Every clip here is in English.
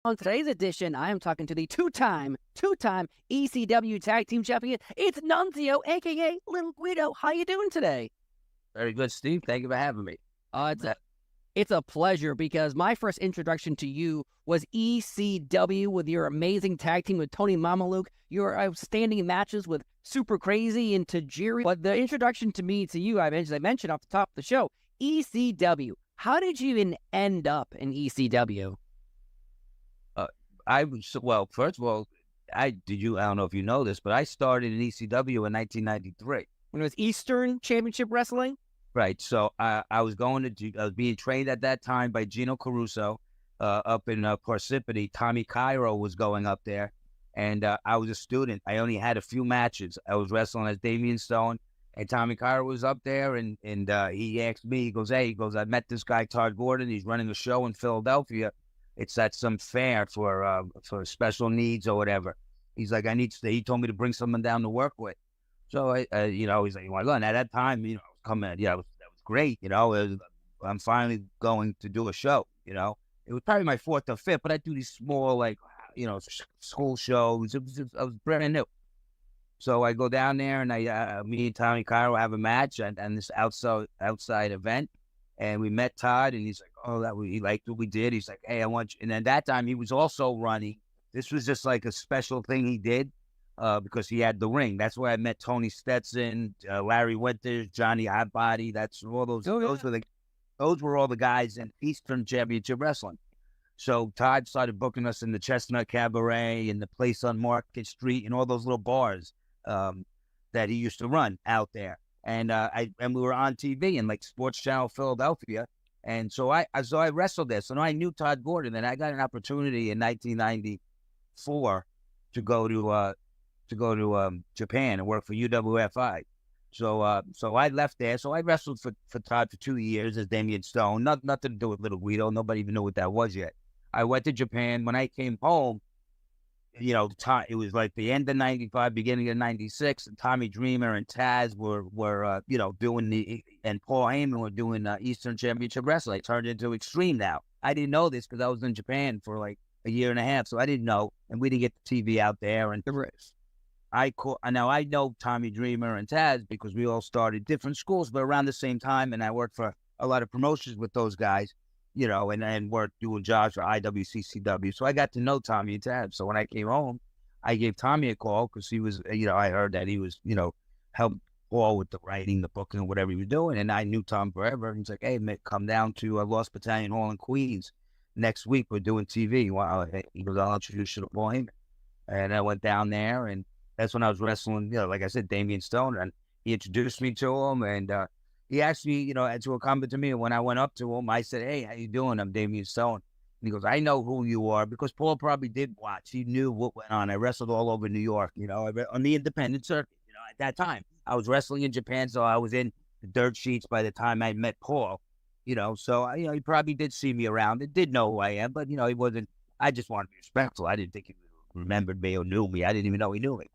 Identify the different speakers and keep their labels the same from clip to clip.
Speaker 1: On today's edition, I am talking to the two-time ECW Tag Team Champion. It's Nunzio, a.k.a. Little Guido. How you doing today?
Speaker 2: Very good, Steve. Thank you for having me.
Speaker 1: It's a pleasure because my first introduction to you was ECW with your amazing tag team with Tony Mamaluke, your outstanding matches with Super Crazy and Tajiri. But the introduction to you, I mentioned off the top of the show, ECW. How did you even end up in ECW?
Speaker 2: First of all, I don't know if you know this, but I started in ECW in 1993.
Speaker 1: When it was Eastern Championship Wrestling?
Speaker 2: Right. So I was being trained at that time by Gino Caruso up in Parsippany. Tommy Cairo was going up there, and I was a student. I only had a few matches. I was wrestling as Damian Stone, and Tommy Cairo was up there, and he asked me, he goes, I met this guy, Todd Gordon. He's running a show in Philadelphia. It's at some fair for special needs or whatever. He's like, he told me to bring someone down to work with. So he's like, you want to go? And at that time, I was coming, that was great. I'm finally going to do a show. It was probably my fourth or fifth, but I do these small, school shows. I was brand new. So I go down there, and me and Tommy Cairo have a match and this outside event. And we met Todd, and he's like, he liked what we did. He's like, hey, I want you. And then that time he was also running. This was just like a special thing he did because he had the ring. That's where I met Tony Stetson, Larry Winters, Johnny Hotbody. That's all those. Those were all the guys in Eastern Championship Wrestling. So Todd started booking us in the Chestnut Cabaret and the place on Market Street and all those little bars that he used to run out there. And we were on TV in Sports Channel Philadelphia, and so I wrestled there. So I knew Todd Gordon, and I got an opportunity in 1994 to go to Japan and work for UWFI. So I left there. So I wrestled for Todd for 2 years as Damian Stone. Nothing to do with Little Guido. Nobody even knew what that was yet. I went to Japan. When I came home, it was like the end of 95, beginning of 96, and Tommy Dreamer and Taz were doing and Paul Heyman were doing Eastern Championship Wrestling. It turned into Extreme now. I didn't know this because I was in Japan for like a year and a half, so I didn't know, and we didn't get the TV out there. And I know Tommy Dreamer and Taz because we all started different schools, but around the same time, and I worked for a lot of promotions with those guys. And worked doing jobs for IWCCW. So I got to know Tommy and Tab. So when I came home, I gave Tommy a call because he was, I heard that he was, helping Paul with the writing, the booking, whatever he was doing. And I knew Tom forever. And he's like, hey, Mick, come down to Lost Battalion Hall in Queens. Next week, we're doing TV. Wow. He goes, I'll introduce you to Paul Heyman. And I went down there, and that's when I was wrestling, like I said, Damian Stone. And he introduced me to him, and he asked me, to accompany to me. And when I went up to him, I said, hey, how you doing? I'm Damian Stone. And he goes, I know who you are, because Paul probably did watch. He knew what went on. I wrestled all over New York, on the independent circuit. At that time, I was wrestling in Japan, so I was in the dirt sheets by the time I met Paul, So, he probably did see me around. He did know who I am, but, he wasn't. I just wanted to be respectful. I didn't think he remembered me or knew me. I didn't even know he knew me.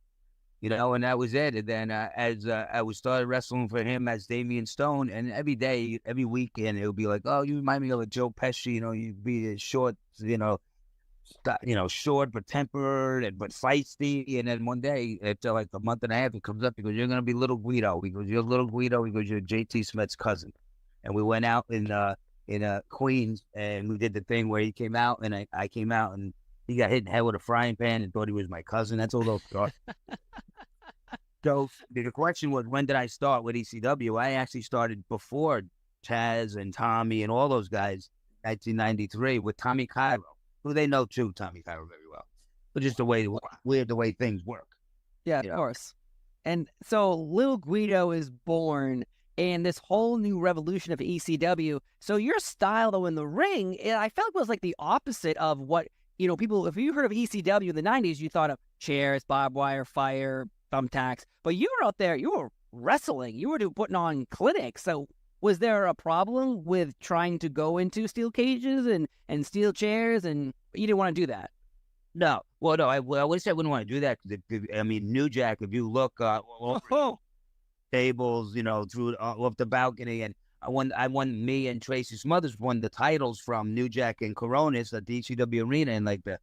Speaker 2: And that was it. And then as I started wrestling for him as Damian Stone, and every day, every weekend, it would be like, oh, you remind me of a Joe Pesci, you'd be short, short but tempered but feisty. And then one day, after like a month and a half, he comes up, he goes, you're going to be Little Guido. He goes, you're Little Guido. He goes, you're JT Smith's cousin. And we went out in Queens, and we did the thing where he came out, and I came out, and he got hit in the head with a frying pan and thought he was my cousin. That's all those thoughts. So the question was, when did I start with ECW? I actually started before Taz and Tommy and all those guys, 1993, with Tommy Cairo, who they know too, Tommy Cairo very well. But just the way things work.
Speaker 1: Yeah, of course. And so Little Guido is born in this whole new revolution of ECW. So your style, though, in the ring, I felt it was like the opposite of what, people, if you heard of ECW in the 90s, you thought of chairs, barbed wire, fire, thumbtacks, but you were out there, you were wrestling, you were putting on clinics. So was there a problem with trying to go into steel cages and steel chairs, and you didn't want to do that?
Speaker 2: No. Well, no, I wish I wouldn't want to do that. New Jack, if you look tables, through off the balcony, and Me and Tracy Smothers won the titles from New Jack and Coronas at the ECW arena, and like the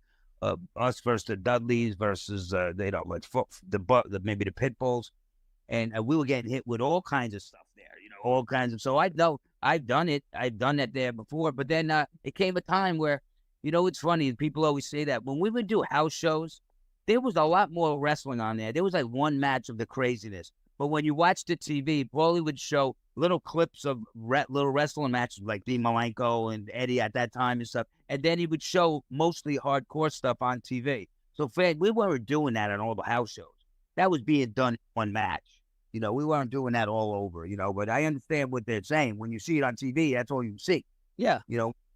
Speaker 2: us versus the Dudleys versus like maybe the Pitbulls, and we were getting hit with all kinds of stuff there, all kinds of. So I know I've done it. I've done that there before, but then it came a time where, it's funny. People always say that when we would do house shows, there was a lot more wrestling on there. There was like one match of the craziness. But when you watch the TV, Paulie would show little clips of little wrestling matches like Dean Malenko and Eddie at that time and stuff. And then he would show mostly hardcore stuff on TV. So, Fred, we weren't doing that on all the house shows. That was being done in one match. We weren't doing that all over, But I understand what they're saying. When you see it on TV, that's all you see.
Speaker 1: Yeah.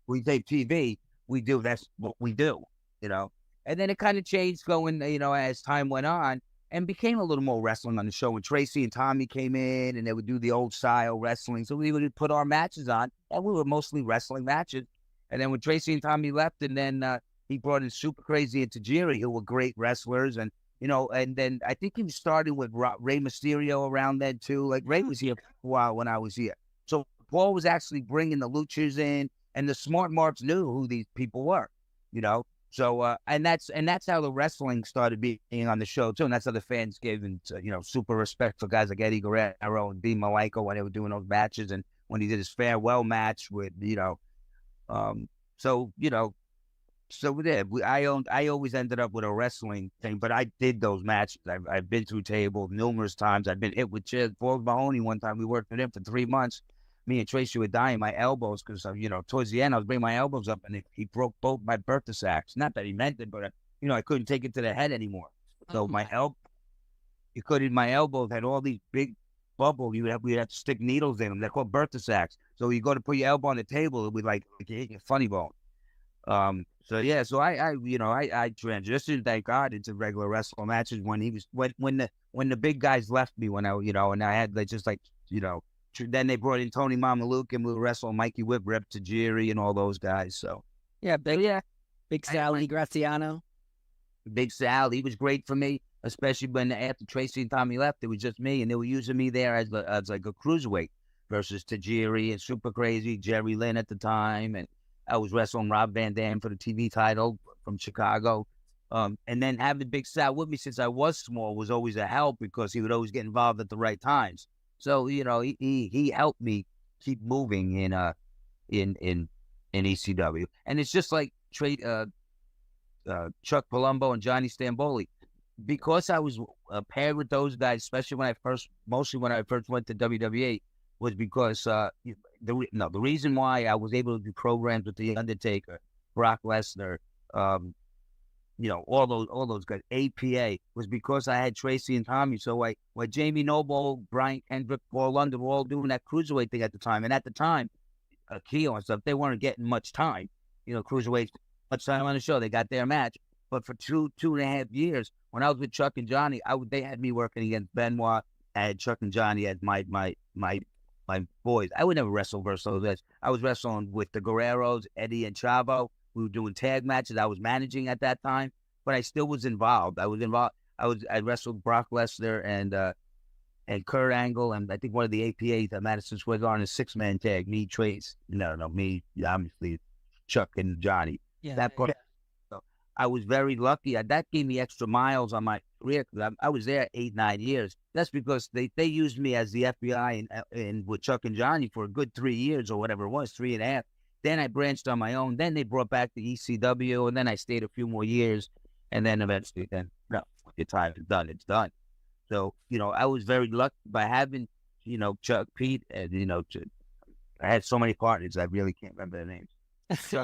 Speaker 2: We take TV, that's what we do, And then it kind of changed going, as time went on. And became a little more wrestling on the show. When Tracy and Tommy came in, and they would do the old style wrestling, so we would put our matches on, and we were mostly wrestling matches. And then when Tracy and Tommy left, and then he brought in Super Crazy and Tajiri, who were great wrestlers, and and then I think he was starting with Rey Mysterio around then too. Like Rey was here for a while when I was here, so Paul was actually bringing the luchas in, and the smart marks knew who these people were, So and that's how the wrestling started being on the show too, and that's how the fans gave super respect for guys like Eddie Guerrero and Dean Malenko when they were doing those matches, and when he did his farewell match with I always ended up with a wrestling thing, but I did those matches. I've been through tables numerous times. I've been hit with chairs. Paul Mahoney one time we worked with him for 3 months. Me and Tracy were dying my elbows because, towards the end, I was bringing my elbows up and he broke both my Bertha sacks. Not that he meant it, but, I couldn't take it to the head anymore. So my elbows had all these big bubbles. We'd have to stick needles in them. They're called Bertha sacks. So you go to put your elbow on the table, it would like hit your funny bone. So I transitioned, thank God, into regular wrestling matches when the big guys left me when and I had then they brought in Tony Mamaluke and we were wrestling Mikey Whip, Rep Tajiri, and all those guys. So
Speaker 1: Big Sally Graziano.
Speaker 2: Big Sal, he was great for me, especially when after Tracy and Tommy left, it was just me, and they were using me there as like a cruiserweight versus Tajiri and Super Crazy, Jerry Lynn at the time, and I was wrestling Rob Van Dam for the TV title from Chicago. And then having Big Sal with me since I was small was always a help because he would always get involved at the right times. So, he helped me keep moving in ECW. And it's just like Chuck Palumbo and Johnny Stamboli. Because I was paired with those guys, especially mostly when I first went to WWE, was because the reason why I was able to do programs with The Undertaker, Brock Lesnar, all those guys, APA, was because I had Tracy and Tommy. So when Jamie Noble, Brian Kendrick, Paul London were all doing that cruiserweight thing at the time. And at the time, Keo and stuff, they weren't getting much time. Cruiserweights, much time on the show. They got their match. But for 2.5 years, when I was with Chuck and Johnny, they had me working against Benoit. I had Chuck and Johnny as my boys. I would never wrestle versus those guys. I was wrestling with the Guerreros, Eddie and Chavo. We were doing tag matches. I was managing at that time, but I still was involved. I wrestled Brock Lesnar and Kurt Angle, and I think one of the APAs that Madison Square Garden, a 6-man tag. Me, Trace, me, obviously Chuck and Johnny.
Speaker 1: Yeah,
Speaker 2: that part. So I was very lucky. That gave me extra miles on my career because I was there 8-9 years. That's because they used me as the FBI and with Chuck and Johnny for a good 3 years or whatever it was, 3.5. Then I branched on my own. Then they brought back the ECW, and then I stayed a few more years. And then eventually, your time is done. It's done. So, I was very lucky by having, Chuck, Pete, and, I had so many partners, I really can't remember their names.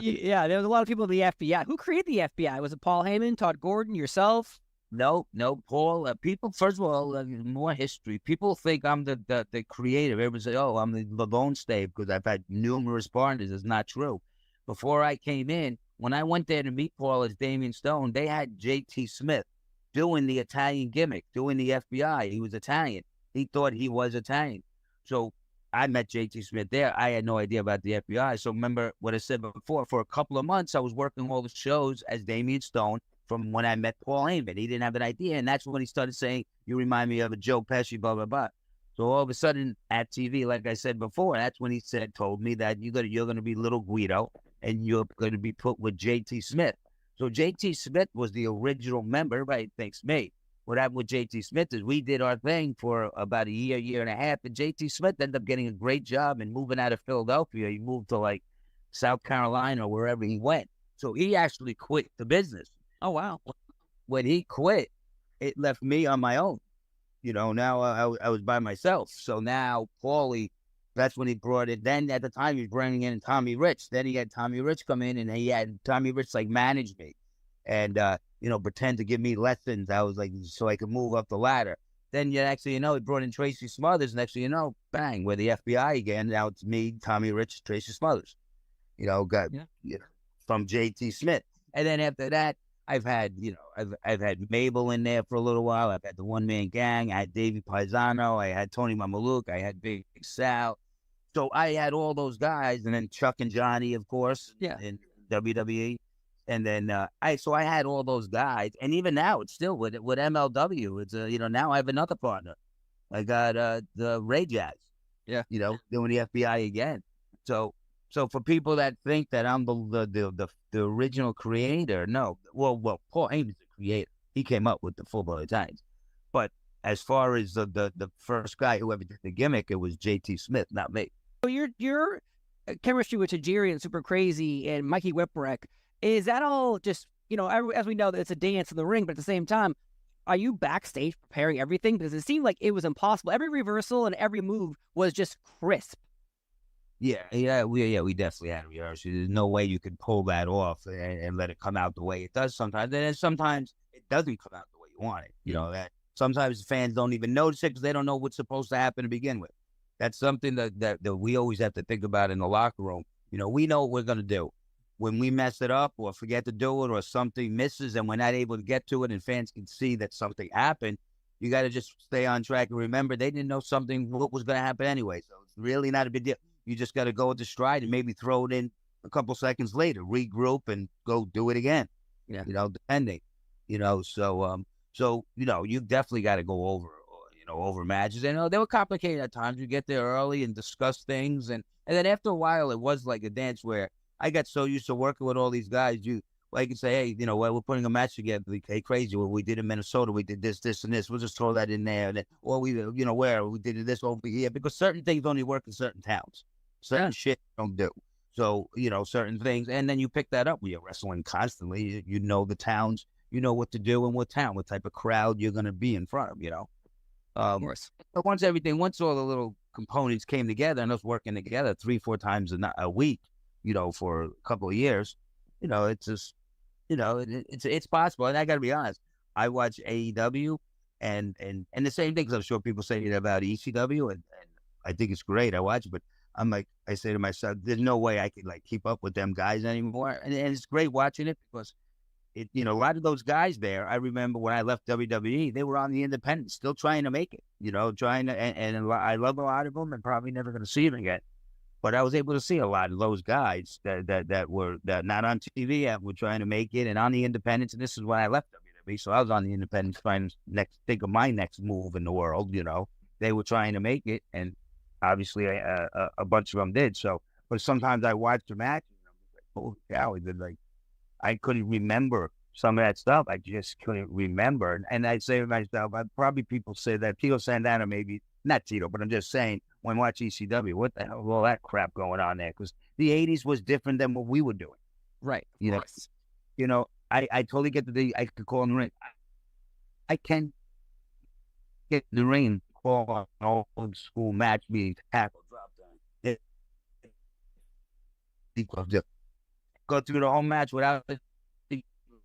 Speaker 1: Yeah, there was a lot of people in the FBI. Who created the FBI? Was it Paul Heyman, Todd Gordon, yourself?
Speaker 2: No, Paul. People, first of all, more history. People think I'm the creator. Everybody say, "Oh, I'm the lone stave," because I've had numerous partners. It's not true. Before I came in, when I went there to meet Paul as Damian Stone, they had J.T. Smith doing the Italian gimmick, doing the FBI. He was Italian. He thought he was Italian. So I met J.T. Smith there. I had no idea about the FBI. So remember what I said before. For a couple of months, I was working all the shows as Damian Stone. From when I met Paul Heyman, he didn't have an idea, and that's when he started saying, "You remind me of a Joe Pesci, blah blah blah." So all of a sudden at TV, like I said before, that's when he told me that you're gonna be Little Guido and you're gonna be put with JT Smith. So JT Smith was the original member, right? Thanks me. What happened with JT Smith is we did our thing for about a year and a half, and JT Smith ended up getting a great job and moving out of Philadelphia. He moved to like South Carolina or wherever he went. So he actually quit the business.
Speaker 1: Oh, wow.
Speaker 2: When he quit, it left me on my own. Now I was by myself. So now Paulie, that's when he brought it. Then at the time he was bringing in Tommy Rich. Then he had Tommy Rich come in, and he had Tommy Rich like manage me and pretend to give me lessons. I was like, so I could move up the ladder. Then actually, he brought in Tracy Smothers. Next thing you know, bang, we're the FBI again. Now it's me, Tommy Rich, Tracy Smothers. From JT Smith. And then after that, I've had Mabel in there for a little while. I've had the One Man Gang. I had Davey Paisano. I had Tony Mamaluke. I had Big Sal. So I had all those guys, and then Chuck and Johnny, of course, in WWE. And then I had all those guys, and even now it's still with MLW. It's now I have another partner. I got the Ray Jazz.
Speaker 1: Yeah,
Speaker 2: doing the FBI again. So for people that think that I'm the original creator, no. Well, Paul Heyman's the creator. He came up with the Full-Blood Italians. But as far as the first guy who ever did the gimmick, it was JT Smith, not me.
Speaker 1: So your chemistry with Tajiri and Super Crazy and Mikey Whipwreck, is that all just, as we know that it's a dance in the ring, but at the same time, are you backstage preparing everything? Because it seemed like it was impossible. Every reversal and every move was just crisp.
Speaker 2: Yeah, we definitely had to rehearse. There's no way you could pull that off and let it come out the way it does sometimes. And then sometimes it doesn't come out the way you want it. That sometimes fans don't even notice it because they don't know what's supposed to happen to begin with. That's something that we always have to think about in the locker room. We know what we're going to do. When we mess it up or forget to do it or something misses and we're not able to get to it and fans can see that something happened, you got to just stay on track and remember they didn't know what was going to happen anyway. So it's really not a big deal. You just got to go with the stride and maybe throw it in a couple seconds later, regroup and go do it again.
Speaker 1: Yeah.
Speaker 2: Depending, so you definitely got to go over matches. And they were complicated at times. You get there early and discuss things. And then after a while, it was like a dance where I got so used to working with all these guys. You can say, hey, we're putting a match together. Hey, crazy. What we did in Minnesota, we did this, and this. We'll just throw that in there. And then, or we, where we did this over here. Because certain things only work in certain towns. Certain shit don't do. So, certain things. And then you pick that up when you're wrestling constantly. You know the towns. You know what to do in what town, what type of crowd you're going to be in front of,
Speaker 1: Of course.
Speaker 2: But once all the little components came together and us working together 3-4 times a week, for a couple of years, it's just, it's possible. And I got to be honest, I watch AEW and the same thing, because I'm sure people say about ECW, and I think it's great. I watch it, but I'm like, I say to myself, there's no way I could keep up with them guys anymore. And it's great watching it because a lot of those guys there, I remember when I left WWE, they were on the independent, still trying to make it, trying to, and I love a lot of them and probably never going to see them again. But I was able to see a lot of those guys that were not on TV and were trying to make it and on the independents. And this is when I left WWE. So I was on the independents trying to think of my next move in the world, They were trying to make it, and obviously a bunch of them did. So, but sometimes I watched the match and I'm like, holy cow, I couldn't remember some of that stuff. I just couldn't remember. And I'd say to myself, people say that Tito Santana, maybe not Tito, but I'm just saying, when I watch ECW, what the hell is all that crap going on there? Because the 80s was different than what we were doing.
Speaker 1: Right.
Speaker 2: I totally get I could call in the ring. I can get in the ring and call an old school match, meaning tackle, drop down. Go through the whole match without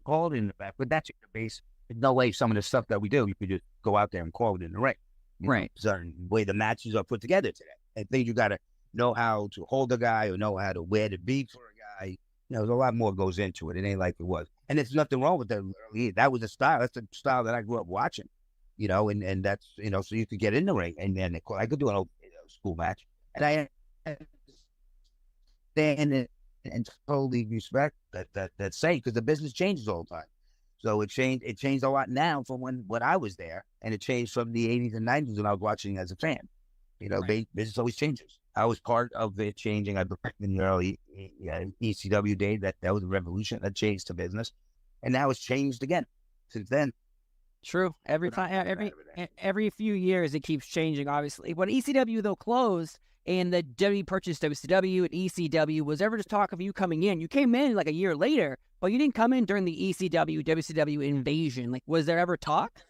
Speaker 2: called in the back. But that's the base. There's no way some of the stuff that we do, you could just go out there and call it in the ring.
Speaker 1: Right.
Speaker 2: Certain way the matches are put together today. I think you got to know how to hold a guy or know how to where to be for a guy. There's a lot more goes into it. It ain't like it was. And there's nothing wrong with that. That was a style. That's the style that I grew up watching, and that's, so you could get in the ring and then I could do an old school match. And I stand and totally respect that say, because the business changes all the time. So it changed a lot now from when I was there, and it changed from the 80s and 90s when I was watching as a fan.
Speaker 1: Right.
Speaker 2: business always changes. I was part of it changing. I believe in the early ECW days. That was a revolution that changed the business, and now it's changed again since then.
Speaker 1: True. Every
Speaker 2: But I'm
Speaker 1: time,
Speaker 2: not proud of it.
Speaker 1: every few years, it keeps changing. Obviously, when ECW though closed and the W purchased WCW and ECW, was ever just talk of you coming in? You came in like a year later, but you didn't come in during the ECW WCW invasion. Like, was there ever talk?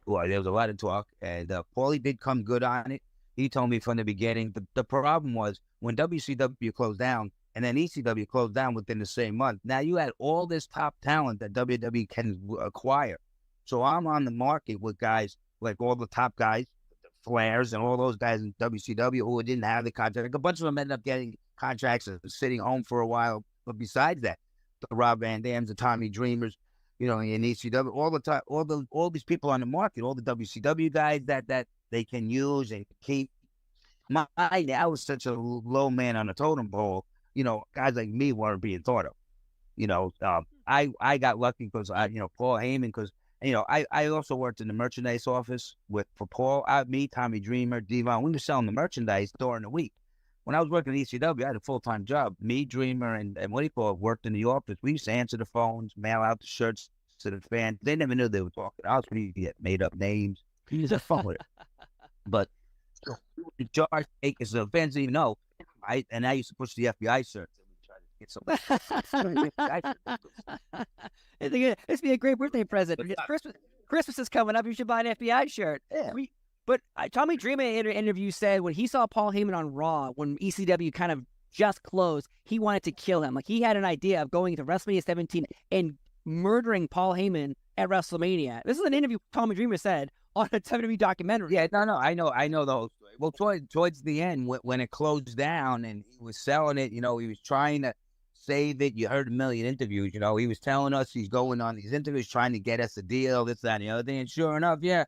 Speaker 2: Well, there was a lot of talk, and Paulie did come good on it. He told me from the beginning. The problem was when WCW closed down, and then ECW closed down within the same month. Now you had all this top talent that WWE can acquire. So I'm on the market with guys like all the top guys, the Flairs, and all those guys in WCW who didn't have the contract. A bunch of them ended up getting contracts and sitting home for a while. But besides that, the Rob Van Dams, the Tommy Dreamers, in ECW, all the time, all these people on the market, all the WCW guys that they can use and keep. I was such a low man on the totem pole. Guys like me weren't being thought of. I got lucky because Paul Heyman, because I also worked in the merchandise office for Paul, me, Tommy Dreamer, Devon. We were selling the merchandise during the week. When I was working at ECW, I had a full-time job. Me, Dreamer, and what do you call it, worked in the office. We used to answer the phones, mail out the shirts to the fans. They never knew they were talking. I was pretty get made up names. He was a phone with it. But the charge takers, the fans didn't even know. I used to push the FBI shirts. Get some.
Speaker 1: This be a great birthday present. Christmas is coming up. You should buy an FBI shirt.
Speaker 2: Yeah.
Speaker 1: But Tommy Dreamer in an interview said when he saw Paul Heyman on Raw, when ECW kind of just closed, he wanted to kill him. Like, he had an idea of going to WrestleMania 17 and murdering Paul Heyman at WrestleMania. This is an interview Tommy Dreamer said on a WWE documentary.
Speaker 2: Yeah, no, I know the whole story. Well, towards the end, when it closed down and he was selling it, he was trying to save it. You heard a million interviews. He was telling us he's going on these interviews, trying to get us a deal, this, that, and the other thing. And sure enough, yeah,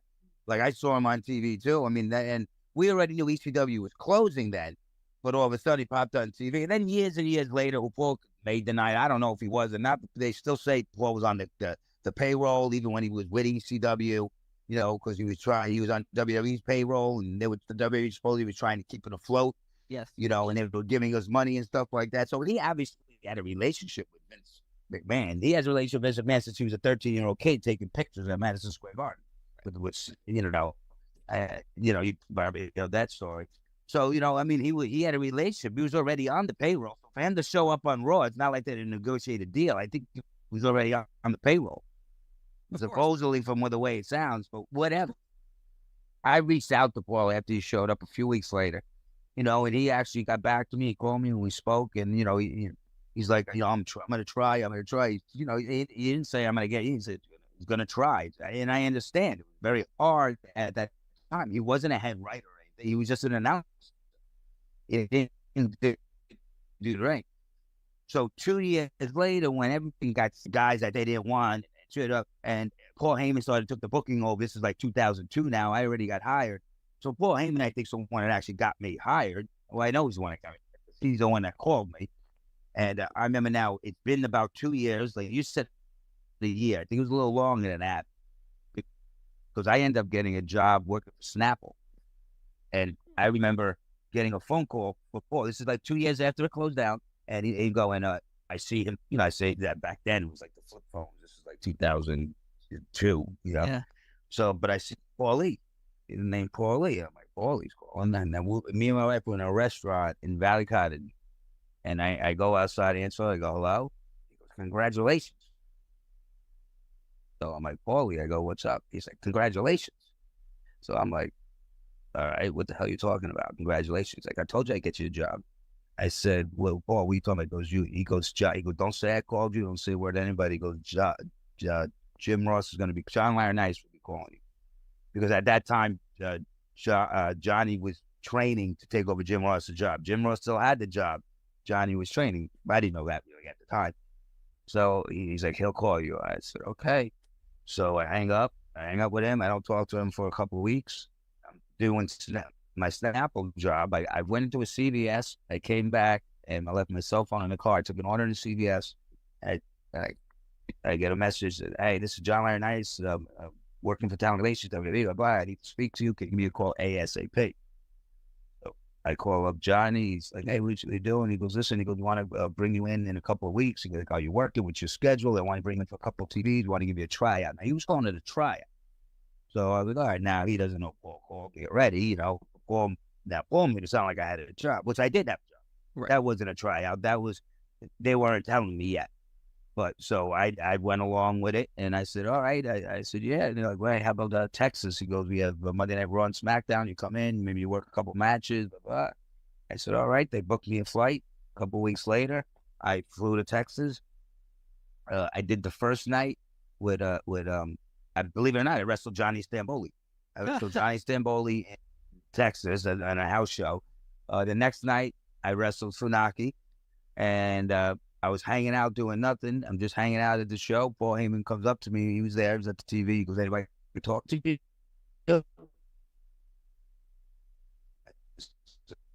Speaker 2: like I saw him on TV too. I mean, and we already knew ECW was closing then, but all of a sudden he popped on TV. And then years and years later, Paul may deny it. I don't know if he was or not, but they still say Paul was on the payroll, even when he was with ECW, because he was on WWE's payroll, and the WWE supposedly was trying to keep it afloat.
Speaker 1: Yes.
Speaker 2: And they were giving us money and stuff like that. So he obviously had a relationship with Vince McMahon. He has a relationship with Vince McMahon since he was a 13-year-old kid taking pictures at Madison Square Garden. Which that story. So he had a relationship. He was already on the payroll. So for him to show up on Raw, it's not like they didn't negotiate a deal. I think he was already on the payroll, supposedly, from the way it sounds. But whatever. I reached out to Paul after he showed up a few weeks later, and he actually got back to me. He called me and we spoke, and he's like, I'm gonna try. He didn't say I'm gonna get you. He said he's going to try. And I understand. It was very hard at that time. He wasn't a head writer or anything. He was just an announcer. He didn't do the ring. So 2 years later, when everything got guys that they didn't want, and Paul Heyman took the booking over, this is like 2002 now, I already got hired. So Paul Heyman, I think, is the one that actually got me hired. Well, I know he's the one that got me. He's the one that called me. And I remember now, it's been about 2 years. Like you said, the year. I think it was a little longer than that, because I ended up getting a job working for Snapple. And I remember getting a phone call for Paul. This is like 2 years after it closed down. And he going, I see him. I say that back then it was like the flip phone. This is like 2002,
Speaker 1: Yeah.
Speaker 2: So, but I see Paulie. His name Paulie. I'm like, Paulie's calling. And then me and my wife were in a restaurant in Valley Cottage. And I go outside, answer. I go, hello? He goes, congratulations. So I'm like, Paulie, I go, what's up? He's like, congratulations. So I'm like, all right, what the hell are you talking about? Congratulations. Like, I told you I'd get you a job. I said, well, Paul, what are you talking about? He goes, don't say I called you. Don't say a word to anybody. He goes, Jim Ross is going to be, John Laurinaitis will be calling you. Because at that time, Johnny was training to take over Jim Ross's job. Jim Ross still had the job. Johnny was training. I didn't know that really at the time. So he's like, he'll call you. I said, okay. So I hang up with him. I don't talk to him for a couple of weeks. I'm doing my Snapple job. I went into a CVS. I came back and I left my cell phone in the car. I took an order in the CVS. I get a message that, hey, this is John Laurinaitis, working for Talent Relations, WWE. I need to speak to you. Can you give me a call ASAP? I call up Johnny. He's like, hey, what you doing? He goes, listen, he goes, we want to bring you in a couple of weeks. He goes, are you working with your schedule? I want to bring you in for a couple of TVs. We want to give you a tryout. Now, he was calling it a tryout. So I was like, all right, now he doesn't know Paul called me already, you know, call me to sound like I had a job, which I did have a job.
Speaker 1: Right.
Speaker 2: That wasn't a tryout. They weren't telling me yet. But so I went along with it, and I said, all right. I said, yeah. And they're like, well, how about Texas? He goes, we have Monday Night Raw and SmackDown. You come in, maybe you work a couple matches. Blah, blah. I said, all right. They booked me a flight. A couple weeks later, I flew to Texas. I did the first night with I believe it or not, I wrestled Johnny Stamboli. I wrestled Johnny Stamboli in Texas on a house show. The next night, I wrestled Funaki, and I was hanging out doing nothing. I'm just hanging out at the show. Paul Heyman comes up to me. He was there. He was at the TV. He goes, anybody can talk to you?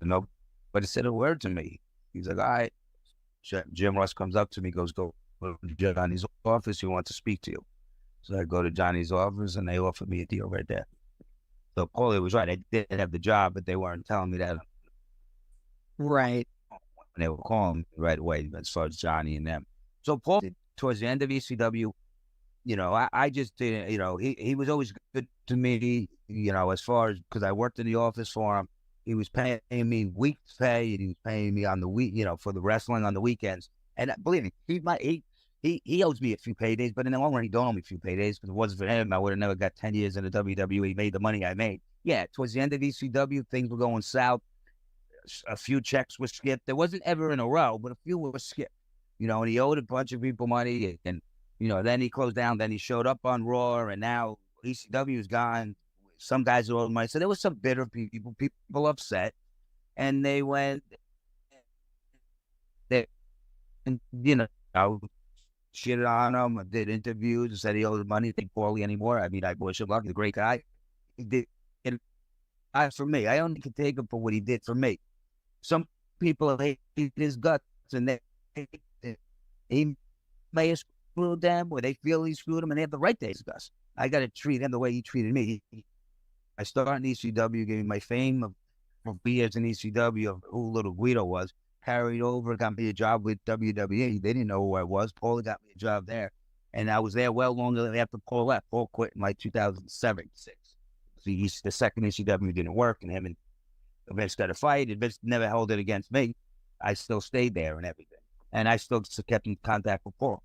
Speaker 2: Nobody said a word to me. He's like, all right. Jim Ross comes up to me, goes, go to Johnny's office. He wants to speak to you. So I go to Johnny's office, and they offered me a deal right there. So Paulie was right. I did have the job, but they weren't telling me that.
Speaker 1: Right.
Speaker 2: They were calling me right away as far as Johnny and them. So Paul, towards the end of ECW, you know, I just didn't, you know, he was always good to me, you know, as far as, because I worked in the office for him. He was paying me week's pay, and he was paying me on the week, you know, for the wrestling on the weekends. And believe me, he owes me a few paydays, but in the long run, he don't owe me a few paydays, because if it wasn't for him, I would have never got 10 years in the WWE, made the money I made. Yeah, towards the end of ECW, things were going south. A few checks were skipped. There wasn't ever in a row, but a few were skipped. You know, and he owed a bunch of people money, and you know, then he closed down. Then he showed up on Raw, and now ECW is gone. Some guys are owed money, so there was some bitter people upset, and they went. And you know, I shitted on him. I did interviews and said he owed money. I think Paulie anymore. I mean, I wish him luck. He's a great guy. He did, and for me, I only can take him for what he did for me. Some people hate his guts, and he may have screwed them, or they feel he screwed them, and they have the right to hate his guts. I got to treat him the way he treated me. I started in ECW, gave me my fame of years in ECW of who Little Guido was. Carried over, got me a job with WWE. They didn't know who I was. Paul got me a job there, and I was there well longer after Paul left. Paul quit in like 2007, 6. The second ECW didn't work, and him and Vince got a fight, and Vince never held it against me. I still stayed there and everything. And I still kept in contact with Paul.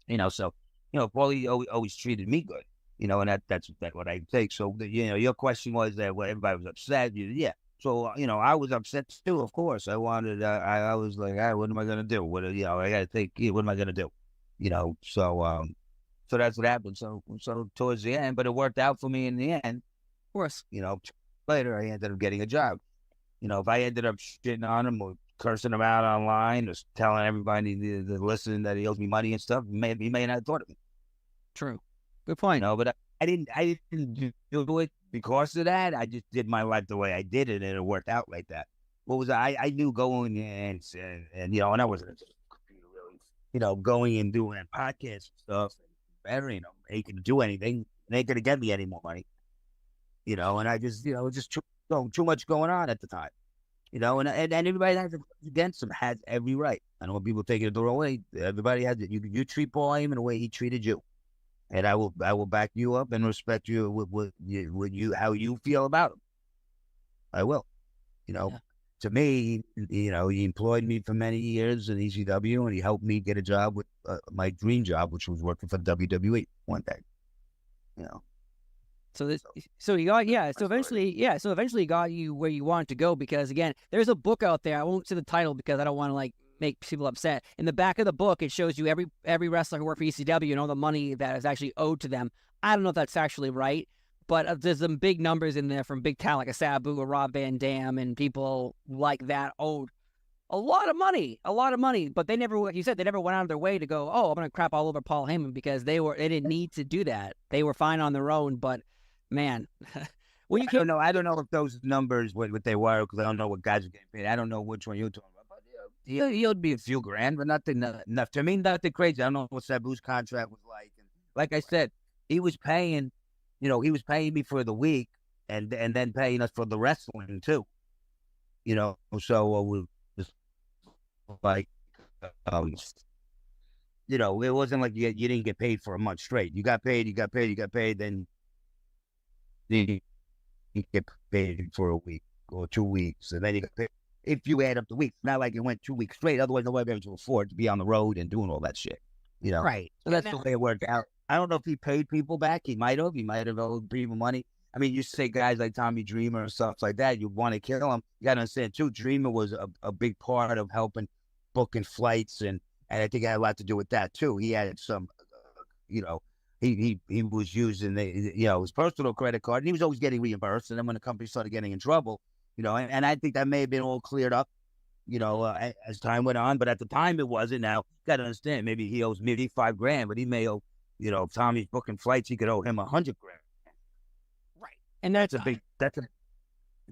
Speaker 2: You know, so, you know, Paul always treated me good, you know, and that's what I take. So, you know, your question was that everybody was upset. Yeah. So, you know, I was upset too, of course. I wanted, I was like, what am I going to do? You know, I got to think, what am I going to do? You know, so that's what happened. So towards the end, but it worked out for me in the end.
Speaker 1: Of course.
Speaker 2: You know, later I ended up getting a job. You know, if I ended up shitting on him or cursing him out online or telling everybody to listen that he owes me money and stuff, he may not have thought of me.
Speaker 1: True. Good point.
Speaker 2: You know, but I didn't do it because of that. I just did my life the way I did it, and it worked out like that. What was I knew going and you know, and I wasn't really, you know, going and doing podcasts and stuff, and better, you know, ain't gonna do anything, and ain't gonna get me any more money. You know, and I just, you know, just too much going on at the time. You know, and everybody that has against him has every right. I know when people take it the wrong way. Everybody has it. You treat Paul Heyman the way he treated you, and I will back you up and respect you with you how you feel about him. I will. You know, To me, you know, he employed me for many years in ECW, and he helped me get a job with my dream job, which was working for WWE one day. You know.
Speaker 1: So you got, so eventually he got you where you wanted to go, because again, there's a book out there. I won't say the title because I don't want to like make people upset. In the back of the book, it shows you every wrestler who worked for ECW and all the money that is actually owed to them. I don't know if that's actually right, but there's some big numbers in there from big talent like a Sabu, a Rob Van Dam, and people like that owed a lot of money. But they never, like you said, they never went out of their way to go, oh, I'm going to crap all over Paul Heyman, because they didn't need to do that. They were fine on their own, but man,
Speaker 2: well, I don't know if those numbers what they were, because I don't know what guys are getting paid. I don't know which one you're talking about. But he'll be a few grand, but nothing enough. To me, nothing crazy. I don't know what Sabu's contract was like. And like I said, he was paying me for the week, and then paying us for the wrestling too. So we was like, um, it wasn't like you didn't get paid for a month straight. You got paid, then you get paid for a week or 2 weeks, and then you get paid if you add up the weeks. Not like it went 2 weeks straight. Otherwise, nobody would be able to afford to be on the road and doing all that shit.
Speaker 1: Right.
Speaker 2: So that's the way it worked out. I don't know if he paid people back. He might have. He might have owed people money. I mean, you say guys like Tommy Dreamer and stuff like that, you want to kill him. You got to understand, too, Dreamer was a big part of helping booking flights, and I think it had a lot to do with that, too. He had some, he was using his personal credit card, and he was always getting reimbursed. And then when the company started getting in trouble, and I think that may have been all cleared up, as time went on. But at the time, it wasn't. Now, you got to understand, maybe he owes maybe $5,000, but he may owe, if Tommy's booking flights, he could owe him $100,000.
Speaker 1: Right. And that's
Speaker 2: a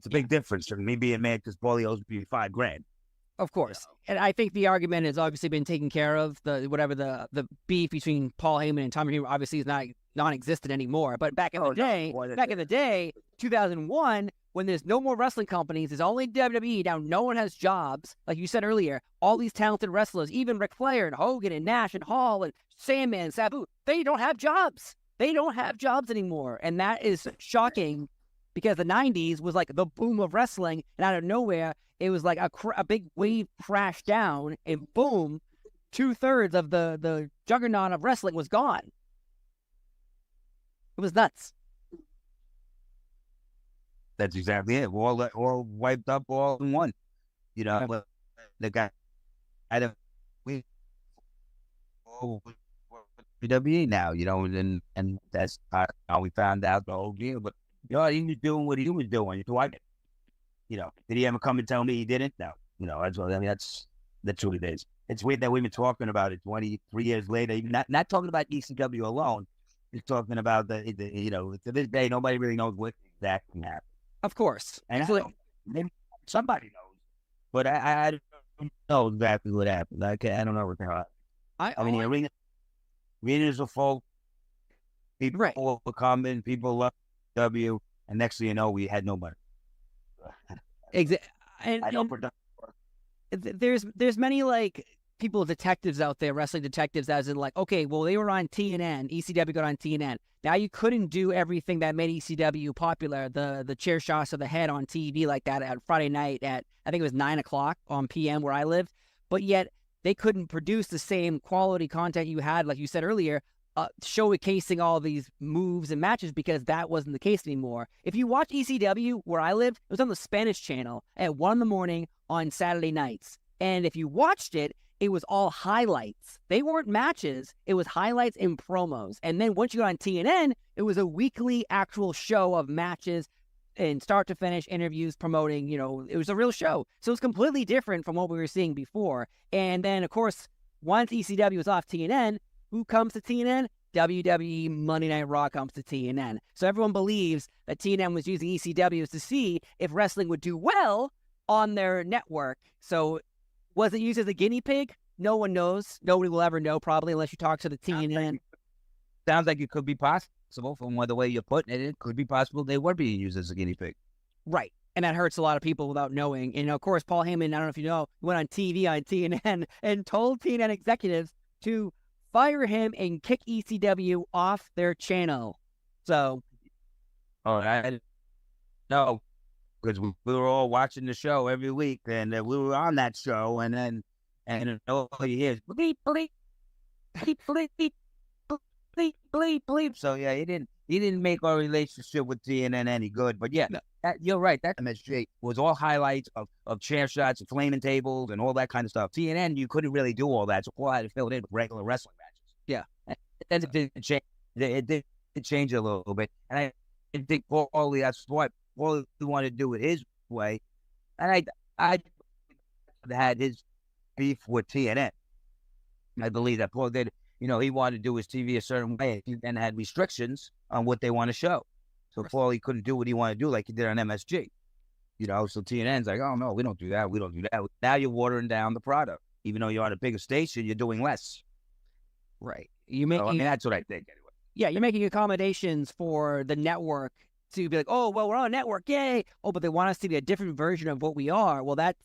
Speaker 2: big difference from me being mad because Paulie owes me $5,000.
Speaker 1: Of course. And I think the argument has obviously been taken care of. The beef between Paul Heyman and Tommy Dreamer obviously is not non-existent anymore. But back in the day, 2001, when there's no more wrestling companies, there's only WWE. Now no one has jobs. Like you said earlier, all these talented wrestlers, even Ric Flair and Hogan and Nash and Hall and Sandman, Sabu, they don't have jobs. They don't have jobs anymore. And that is shocking because the 90s was like the boom of wrestling. And out of nowhere, it was like a big wave crashed down and boom, 2/3 of the juggernaut of wrestling was gone. It was nuts.
Speaker 2: That's exactly it. All wiped up all in one. The guy, WWE now, and that's how we found out the whole deal. But he was doing what he was doing. So did he ever come and tell me he didn't? No. That's what it is. It's weird that we've been talking about it 23 years later, even not talking about ECW alone. He's talking about to this day, nobody really knows what exactly happened.
Speaker 1: Of course.
Speaker 2: And maybe somebody knows, but I don't know exactly what happened. I don't know what the hell happened. I mean, the arenas are full. People were coming. People loved W. And next thing you know, we had no money.
Speaker 1: Exactly. And there's many like detectives out there, wrestling detectives, as in like, okay, well, they were on TNN. ECW got on TNN. Now you couldn't do everything that made ECW popular, the chair shots of the head on TV like that at Friday night at, I think it was 9:00 on PM where I lived, but yet they couldn't produce the same quality content you had, like you said earlier, showcasing all these moves and matches because that wasn't the case anymore. If you watch ECW where I lived, it was on the Spanish channel at 1 a.m. on Saturday nights. And if you watched it, it was all highlights. They weren't matches. It was highlights and promos. And then once you got on TNN, it was a weekly actual show of matches and start to finish interviews promoting, it was a real show. So it was completely different from what we were seeing before. And then, of course, once ECW was off TNN, who comes to TNN? WWE Monday Night Raw comes to TNN. So everyone believes that TNN was using ECW to see if wrestling would do well on their network. So was it used as a guinea pig? No one knows. Nobody will ever know, probably, unless you talk to the TNN.
Speaker 2: Sounds like it could be possible from the way you're putting it. It could be possible they were being used as a guinea pig.
Speaker 1: Right. And that hurts a lot of people without knowing. And, of course, Paul Heyman, I don't know if you know, went on TV on TNN and told TNN executives to fire him and kick ECW off their channel. So.
Speaker 2: Oh, I know. Because we were all watching the show every week, and we were on that show, and all you hear is bleep, bleep, bleep, bleep, bleep, bleep, bleep, bleep. So yeah, he didn't make our relationship with TNN any good. But yeah, you're right. That MSG was all highlights of chair shots, and flaming tables, and all that kind of stuff. TNN, you couldn't really do all that, so Paul had to fill it in with regular wrestling matches.
Speaker 1: Yeah,
Speaker 2: and it did change. It did change a little bit, and I think Paulie, that's what Paulie wanted to do it his way, and I had his beef with TNN. I believe that Paul did. He wanted to do his TV a certain way, and had restrictions on what they want to show. So Paulie couldn't do what he wanted to do like he did on MSG. So TNN's like, oh no, we don't do that. We don't do that. Now you're watering down the product. Even though you're on a bigger station, you're doing less.
Speaker 1: Right.
Speaker 2: That's what I think anyway.
Speaker 1: Yeah, you're making accommodations for the network to be like, oh, well, we're on a network, yay. Oh, but they want us to be a different version of what we are. Well, that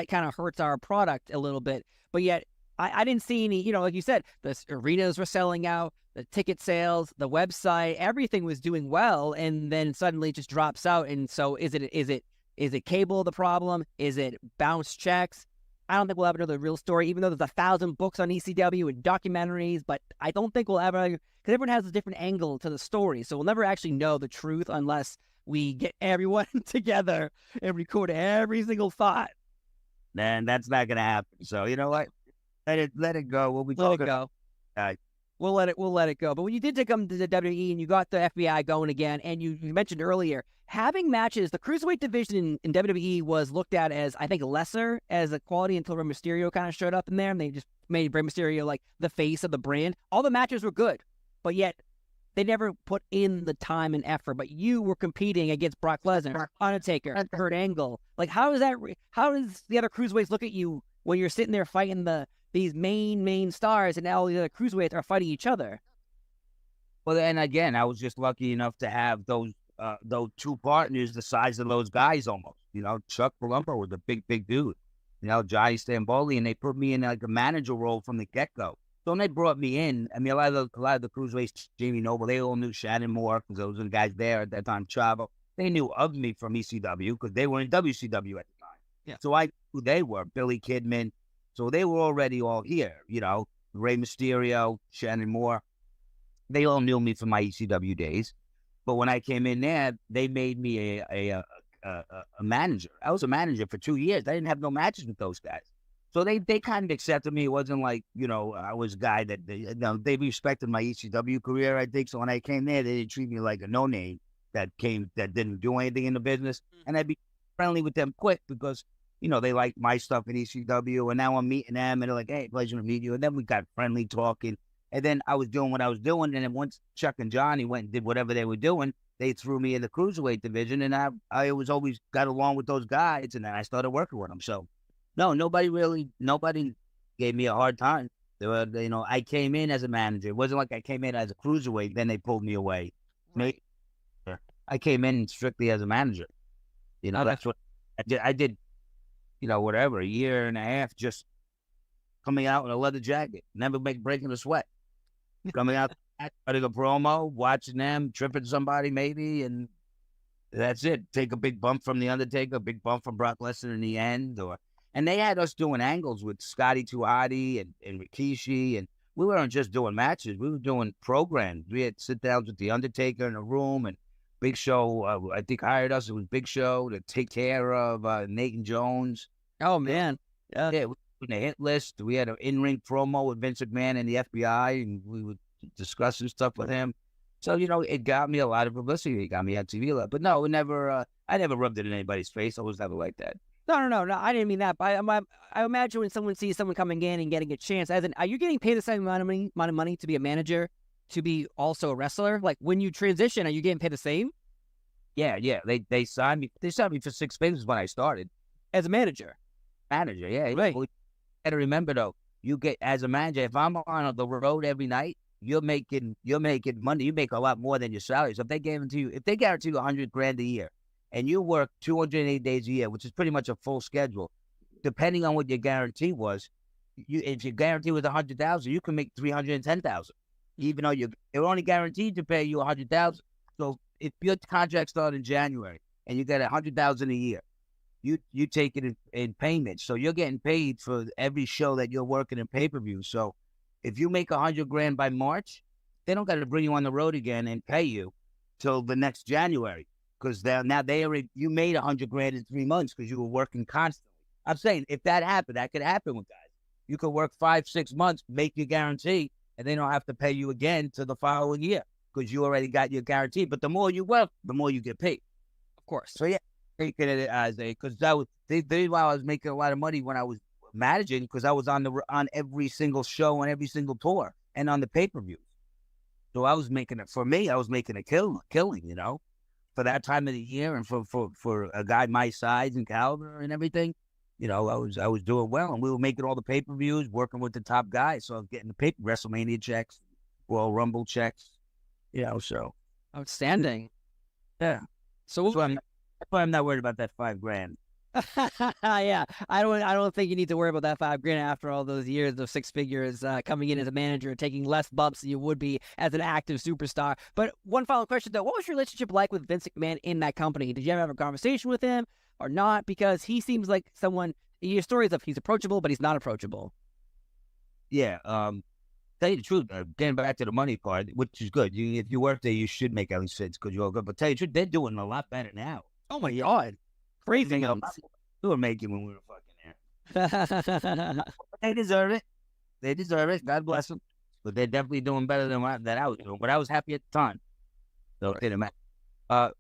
Speaker 1: kind of hurts our product a little bit. But yet, I didn't see any, like you said, the arenas were selling out, the ticket sales, the website, everything was doing well, and then suddenly it just drops out. And so is it cable the problem? Is it bounce checks? I don't think we'll ever know the real story, even though there's 1,000 books on ECW and documentaries, but I don't think we'll ever, because everyone has a different angle to the story. So we'll never actually know the truth unless we get everyone together and record every single thought.
Speaker 2: Then that's not going to happen. So you know what? Let it go. We'll be
Speaker 1: Let it go. We'll let it go. But when you did come to the WWE and you got the FBI going again, and you mentioned earlier, having matches, the Cruiserweight division in WWE was looked at as, I think, lesser as a quality until Rey Mysterio kind of showed up in there, and they just made Rey Mysterio like the face of the brand. All the matches were good, but yet they never put in the time and effort. But you were competing against Brock Lesnar, Undertaker, Kurt Angle. Like, how does the other Cruiserweights look at you when you're sitting there fighting these main stars, and now all the other Cruiserweights are fighting each other?
Speaker 2: Well, and again, I was just lucky enough to have those two partners the size of those guys almost. Chuck Palumbo was a big dude. Johnny Stamboli, and they put me in like a manager role from the get-go. So when they brought me in, I mean, a lot of the Cruiserweights, Jamie Noble, they all knew Shannon Moore because those were the guys there at that time, Chavo. They knew of me from ECW because they were in WCW at the time.
Speaker 1: Yeah.
Speaker 2: So I knew who they were, Billy Kidman. So they were already all here, Rey Mysterio, Shannon Moore. They all knew me from my ECW days. But when I came in there, they made me a manager. I was a manager for 2 years. I didn't have no matches with those guys. So they kind of accepted me. It wasn't like, I was a guy that, they respected my ECW career, I think. So when I came there, they didn't treat me like a no-name that didn't do anything in the business. And I'd be friendly with them quick because, they liked my stuff in ECW. And now I'm meeting them and they're like, hey, pleasure to meet you. And then we got friendly talking. And then I was doing what I was doing. And then once Chuck and Johnny went and did whatever they were doing, they threw me in the Cruiserweight division. And I was always got along with those guys. And then I started working with them. So, no, nobody gave me a hard time. They were, I came in as a manager. It wasn't like I came in as a Cruiserweight, then they pulled me away.
Speaker 1: Right.
Speaker 2: I came in strictly as a manager. That's what I did, whatever, a year and a half just coming out in a leather jacket, never breaking a sweat. Coming out, cutting a promo, watching them, tripping somebody maybe, and that's it. Take a big bump from The Undertaker, a big bump from Brock Lesnar in the end. And they had us doing angles with Scotty 2 Hotty and Rikishi, and we weren't just doing matches. We were doing programs. We had sit-downs with The Undertaker in a room, and Big Show, I think, hired us. It was Big Show to take care of Nathan Jones.
Speaker 1: Oh, man.
Speaker 2: Yeah, we were in the hit list. We had an in-ring promo with Vince McMahon and the FBI, and we were discussing stuff with him. So, it got me a lot of publicity. It got me on TV a lot. But no, I never rubbed it in anybody's face. I was never like that.
Speaker 1: No, I didn't mean that. But I imagine when someone sees someone coming in and getting a chance, are you getting paid the same amount of money to be a manager, to be also a wrestler? Like, when you transition, are you getting paid the same?
Speaker 2: Yeah. They signed me. They signed me for 6 figures when I started
Speaker 1: as a manager.
Speaker 2: Yeah.
Speaker 1: Right.
Speaker 2: Well, you got to remember though, you get as a manager. If I'm on the road every night, you're making money. You make a lot more than your salary. So if they guarantee you $100,000 a year, and you work 208 days a year, which is pretty much a full schedule, depending on what your guarantee was, if your guarantee was $100,000, you can make $310,000, even though they're only guaranteed to pay you $100,000. So if your contract started in January and you get $100,000 a year, you take it in payments. So you're getting paid for every show that you're working in pay-per-view. So if you make $100,000 by March, they don't got to bring you on the road again and pay you till the next January. Because you made $100,000 in 3 months because you were working constantly. I'm saying if that happened, that could happen with guys. You could work 5-6 months, make your guarantee, and they don't have to pay you again till the following year because you already got your guarantee. But the more you work, the more you get paid.
Speaker 1: Of course.
Speaker 2: So yeah, taking it as because that was why I was making a lot of money when I was managing, because I was on every single show and every single tour and on the pay-per-views. So I was making it, for me, I was making a killing, for that time of the year, and for a guy my size and caliber and everything, I was doing well, and we were making all the pay-per-views, working with the top guys. So I was getting the WrestleMania checks, Royal Rumble checks, so.
Speaker 1: Outstanding.
Speaker 2: Yeah.
Speaker 1: So
Speaker 2: That's why I'm not worried about that $5,000.
Speaker 1: yeah, I don't think you need to worry about that $5,000 after all those years of six figures coming in as a manager, taking less bumps than you would be as an active superstar. But one final question though, what was your relationship like with Vince McMahon in that company? Did you ever have a conversation with him or not? Because he seems like someone. Your stories of he's approachable, but he's not approachable.
Speaker 2: Yeah. Tell you the truth, getting back to the money part, which is good. If you work there, you should make at least six because you're all good. But tell you the truth, they're doing a lot better now.
Speaker 1: Oh my God, crazy
Speaker 2: amounts. We were making when we were fucking there. They deserve it. They deserve it. God bless them. But they're definitely doing better than I was doing. But I was happy at the time. So it didn't matter.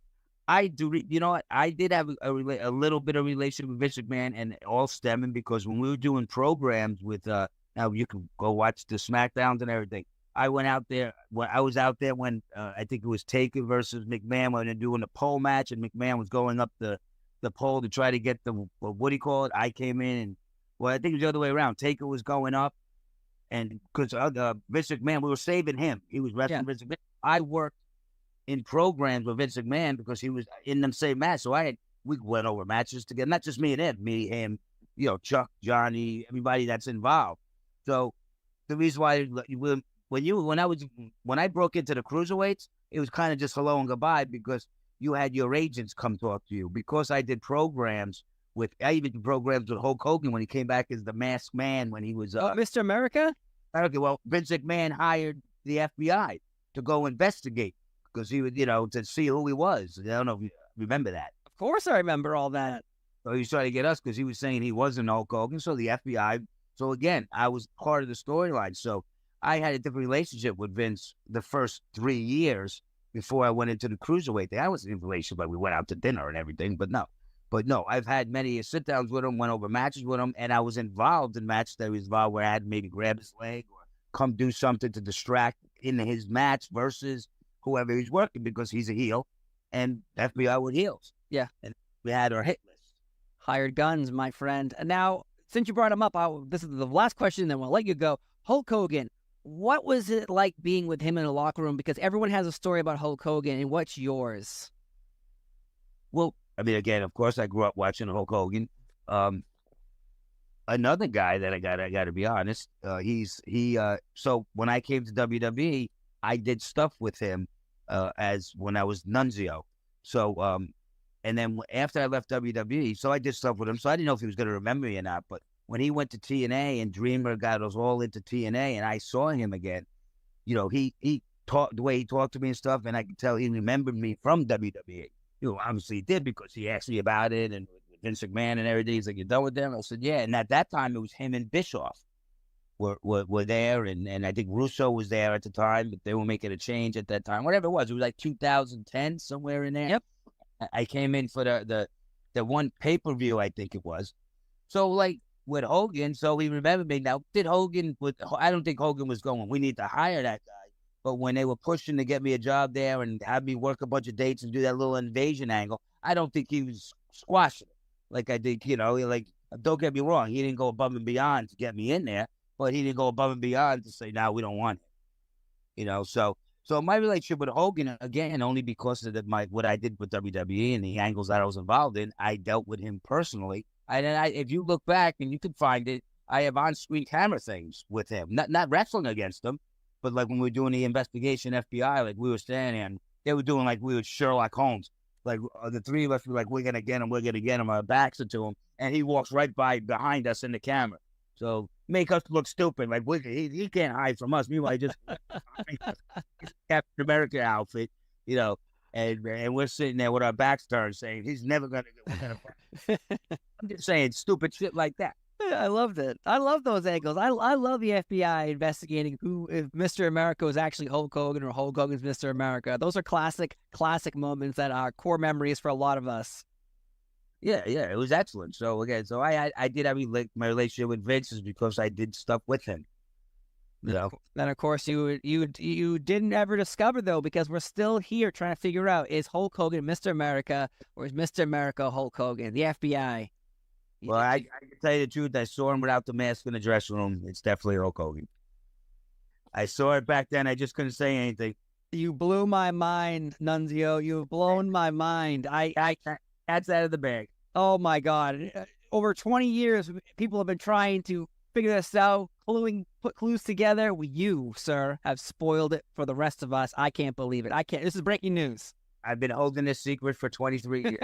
Speaker 2: I do. You know what? I did have a little bit of relationship with Vince McMahon, and all stemming because when we were doing programs with now you can go watch the SmackDowns and everything. I went out there when I was out there when I think it was Taker versus McMahon when they're doing the pole match, and McMahon was going up the pole to try to get the what do you call it? I came in and I think it was the other way around. Taker was going up, and because Vince McMahon, we were saving him. He was wrestling Vince McMahon. I worked in programs with Vince McMahon because he was in them same match. So we went over matches together, not just me and him, him, Chuck, Johnny, everybody that's involved. So the reason why when I broke into the cruiserweights, it was kind of just hello and goodbye because you had your agents come talk to you. Because I did programs I even did programs with Hulk Hogan when he came back as the Masked Man when he was
Speaker 1: Mr. America.
Speaker 2: Okay, well, Vince McMahon hired the FBI to go investigate because he would, to see who he was. I don't know if you remember that.
Speaker 1: Of course, I remember all that.
Speaker 2: So he was trying to get us because he was saying he wasn't Hulk Hogan. So the FBI. So again, I was part of the storyline. So I had a different relationship with Vince the first 3 years before I went into the cruiserweight thing. I was in a relationship, but we went out to dinner and everything. But no, I've had many sit downs with him, went over matches with him, and I was involved in matches that he was involved where I had maybe grab his leg or come do something to distract in his match versus whoever he's working because he's a heel, and FBI with heels.
Speaker 1: Yeah,
Speaker 2: and we had our hit list.
Speaker 1: Hired guns, my friend. And now, since you brought him up, this is the last question, then we'll let you go. Hulk Hogan, what was it like being with him in the locker room? Because everyone has a story about Hulk Hogan, and what's yours?
Speaker 2: Well, I mean, again, of course, I grew up watching Hulk Hogan. Another guy that I got to be honest, so when I came to WWE, I did stuff with him as when I was Nunzio. So, and then after I left WWE, so I did stuff with him. So I didn't know if he was going to remember me or not. But when he went to TNA and Dreamer got us all into TNA, and I saw him again, he talked the way he talked to me and stuff, and I could tell he remembered me from WWE. Obviously he did because he asked me about it and Vince McMahon and everything. He's like, "You done with them?" I said, "Yeah." And at that time, it was him and Bischoff were there, and I think Russo was there at the time, but they were making a change at that time. Whatever it was like 2010, somewhere in there.
Speaker 1: Yep.
Speaker 2: I came in for the one pay-per-view, I think it was. So like with Hogan, so he remembered me. Now, I don't think Hogan was going, we need to hire that guy. But when they were pushing to get me a job there and have me work a bunch of dates and do that little invasion angle, I don't think he was squashing it. Like I think, like, don't get me wrong, he didn't go above and beyond to get me in there, but he didn't go above and beyond to say, "No, we don't want it." So my relationship with Hogan, again, only because of what I did with WWE and the angles that I was involved in, I dealt with him personally. And if you look back and you can find it, I have on-screen camera things with him, not wrestling against him, but like when we were doing the investigation FBI, like we were standing and they were doing like we were Sherlock Holmes. Like the three of us were like, we're going to get him, our backs are to him. And he walks right behind us in the camera. So make us look stupid. Like he can't hide from us. Meanwhile, he just Captain America outfit, and we're sitting there with our backs turned saying, he's never going to I'm just saying stupid shit like that.
Speaker 1: I loved it. I love those angles. I love the FBI investigating if Mr. America was actually Hulk Hogan or Hulk Hogan's Mr. America. Those are classic moments that are core memories for a lot of us.
Speaker 2: Yeah, it was excellent. So again, I did have my relationship with Vince is because I did stuff with him. Then
Speaker 1: of course you didn't ever discover though, because we're still here trying to figure out, is Hulk Hogan Mr. America or is Mr. America Hulk Hogan? The FBI.
Speaker 2: Well, I can tell you the truth. I saw him without the mask in the dressing room. It's definitely Hulk Hogan. I saw it back then. I just couldn't say anything.
Speaker 1: You blew my mind, Nunzio. You've blown my mind.
Speaker 2: That's out of the bag.
Speaker 1: Oh my God. Over 20 years, people have been trying to figure this out, put clues together. You, sir, have spoiled it for the rest of us. I can't believe it. I can't. This is breaking news.
Speaker 2: I've been holding this secret for 23 years.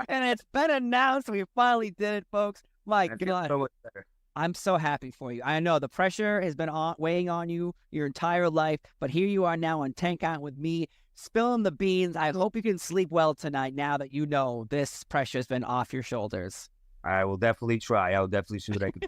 Speaker 1: And it's been announced. We finally did it, folks. My God.
Speaker 2: So much better.
Speaker 1: I'm so happy for you. I know the pressure has been weighing on you your entire life, but here you are now on 10 Count with me, spilling the beans. I hope you can sleep well tonight now that you know this pressure has been off your shoulders.
Speaker 2: I will definitely try. I'll definitely see what I can do.